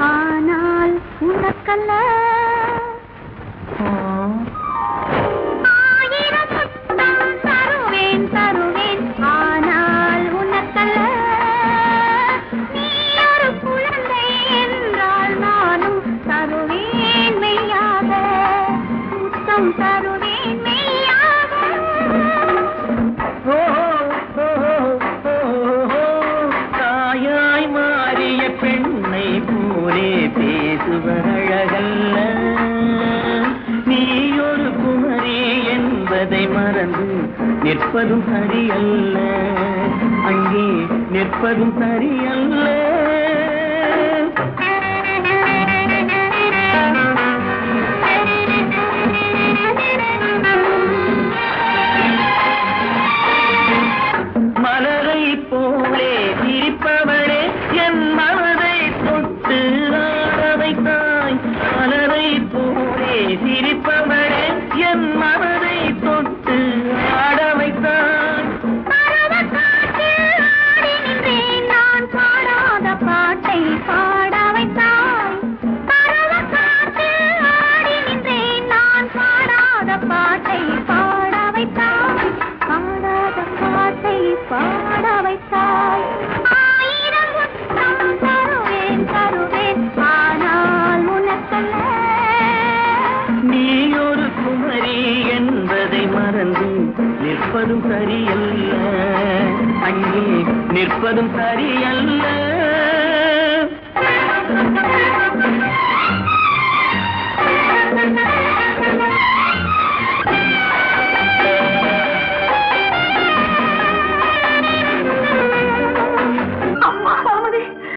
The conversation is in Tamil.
ஆனால் உனக்கல்ல ஆயிரம் முத்தம் தருவேன் தருவேன் ஆனால் உனக்கல்ல நீ ஒரு குழந்தை என்றால் நானும் தருவேன் மெய்யாக முத்தம் தருவேன் மெய்யாக தாயாய் மாறிய பெண்ணை போலே பேசுவழகல்ல நீ ஒரு குமரி என்பதை மறந்து நிற்பதும் சரியல்ல அங்கே நிற்பதும் சரியல்ல மலரை போலே சிரிப்பவளே என் மனதை தொட்டு ஆட வைத்தாய் மலரை போலே சிரிப்பவளே என் மனதை தொட்டு ஆட வைத்தாய் நான் பாடாத பாட்டை பாட வைத்தாய் பரவக்காற்றில் ஆடி நின்றேன் நான் பாடாத பாட்டை பாட வைத்தாய் பாடாத பாட்டை பாட வைத்தாய் ஆயிரம் முத்தம் தருவேன் தருவேன் ஆனால் உனக்கல்ல நீ ஒரு குமரி என்பதை மறந்து நிற்பதும் சரியல்ல அங்கே நிற்பதும் சரியல்ல